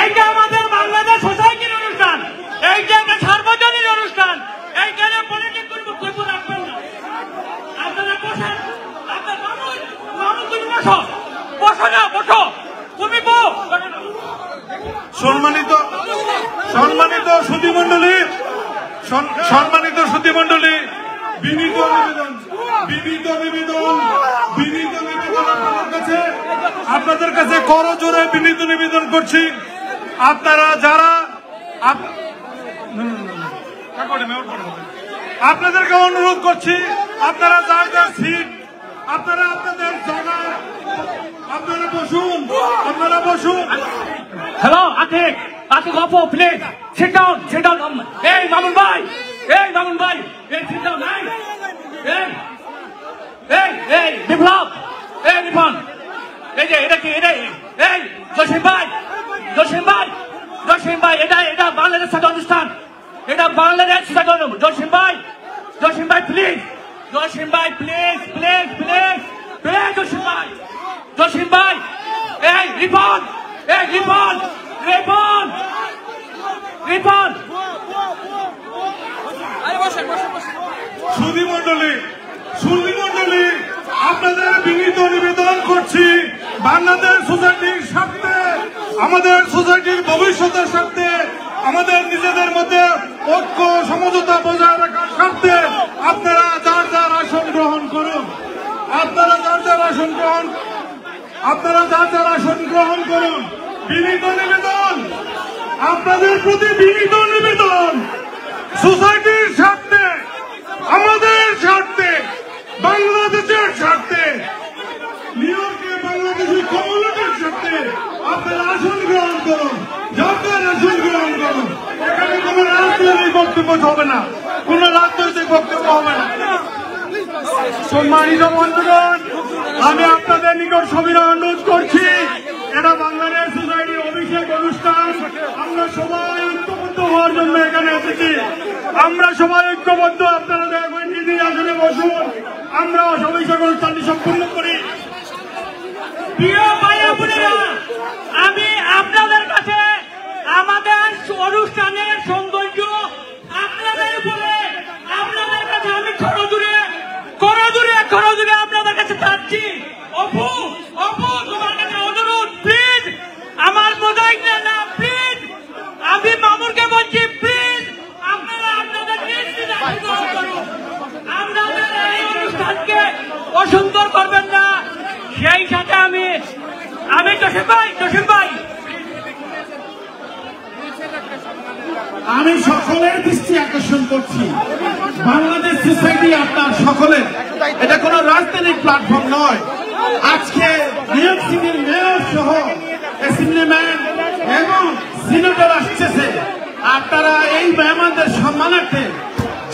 এইটা আমাদের বাংলাদেশ সোসাইটির অনুষ্ঠান, এইটা একটা সার্বজনীন অনুষ্ঠান, এইখানে পলিটিক্স বক্তব্য রাখবেন না। আপনারা বসেন, আপনার মানুষ তুমি বসো, বসো না, বসো তুমি সম্মানিত সুধীমণ্ডলী, বিনীত নিবেদন আপনাদের কাছে করজোড়ে বিনীত নিবেদন করছি। আপনারা যারা আপনাদেরকে অনুরোধ করছি, আপনারা যার যার সিট, আপনারা আপনাদের জায়গায় আপনারা বসুন। হ্যালো আতিক আপু প্লিজ সিট ডাউন। এই মামুন ভাই, এই সিট ডাউন। এই বিপ্লব, এই রিপন, এই যে এটা কি, এই জসিম ভাই, এটা বাংলাদেশ সাথে অনুষ্ঠান, এটা বাংলাদেশ সাথে জসিম ভাই প্লিজ, জসিম ভাই, এই রিপন, সুধীমণ্ডলী, আপনাদের বিনীত নিবেদন করছি, বাংলাদেশ সোসাইটির স্বার্থে, আমাদের সোসাইটির ভবিষ্যতের স্বার্থে, আমাদের নিজেদের মধ্যে ঐক্য সমঝোতা বজায় রাখার স্বার্থে আপনারা যার যার আসন গ্রহণ করুন। বিনীত নিবেদন, আপনাদের প্রতি বিনীত নিবেদন, সোসাইটির স্বার্থে, আমাদের স্বার্থে, বাংলাদেশের স্বার্থে, নিউ ইয়র্কে বাংলাদেশের কমিউনিটির স্বার্থে আপনারা আসন গ্রহণ করুন, এখানে কোন রাজনৈতিক বক্তব্য হবে না, সম্মানিত বন্ধুগণ, আমি আপনাদের নিকট সবিনয় অনুরোধ করছি, এটা বাংলাদেশ সোসাইটির অভিষেক অনুষ্ঠান। আমরা সবাই ঐক্যবদ্ধ হওয়ার জন্য এখানে এসেছি। আপনারা দয়া করে নিজ আসনে বসুন, আমরা অভিষেক অনুষ্ঠানটি সম্পূর্ণ করি। প্রিয় ভাই বোনেরা, আমি আপনাদের কাছে আমাদের অনুষ্ঠানের সৌন্দর্য আপনাদের বলে আপনাদের কাছে আমি করজোড়ে আপনাদের কাছে চাচ্ছি। অপু তোমার কাছে অনুরোধ, প্লিজ, আমার মোজাইক না, প্লিজ, আমি মামুনকে বলছি, প্লিজ আপনারা আপনাদের আপনাদের এই অনুষ্ঠানকে অসুন্দর করবেন না। সেই সাথে আমি জসিম ভাই, আমি সকলের দৃষ্টি আকর্ষণ করছি, বাংলাদেশ সোসাইটি আপনার সকলের, এটা কোন রাজনৈতিক প্ল্যাটফর্ম নয়। আজকে নিউ ইয়র্ক সিটির মেয়র সহ অ্যাসেম্বলিম্যান এবং সিনেটর আসছে। আপনারা এই মেহমানদের সম্মানার্থে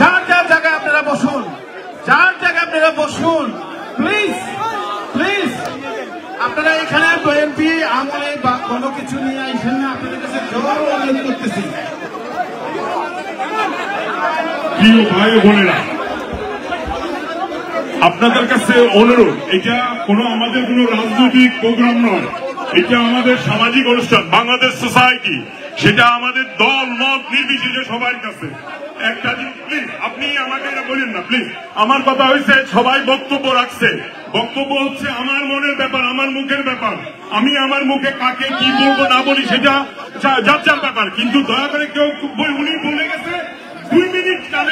যার যার জায়গায় আপনারা বসুন, প্লিজ। আপনারা এখানে বিএনপি আমলে বা কোনো কিছু নিয়ে আইসেন না, আপনাদের কাছে জোর অনুরোধ করতেছি। প্রিয় ভাই বোনেরা, আপনাদের কাছে অনুরোধ, এটা আমাদের কোনো রাজনৈতিক প্রোগ্রাম নয়, এটা আমাদের সামাজিক অনুষ্ঠান, বাংলাদেশ সোসাইটি, সেটা আমাদের দল মত নির্বিশেষে সবার কাছে একটা জিনিস, প্লিজ আপনি আমাকে এটা বলেন না, প্লিজ। আমার কথা হয়েছে, সবাই বক্তব্য রাখছে, বক্তব্য হচ্ছে আমার মনের ব্যাপার, আমার মুখের ব্যাপার, আমি আমার মুখে কাকে কি বলবো না বলি সেটা যার যার ব্যাপার, কিন্তু দয়া করে কেউ উনি বলে গেছে 2 মিনিট কালে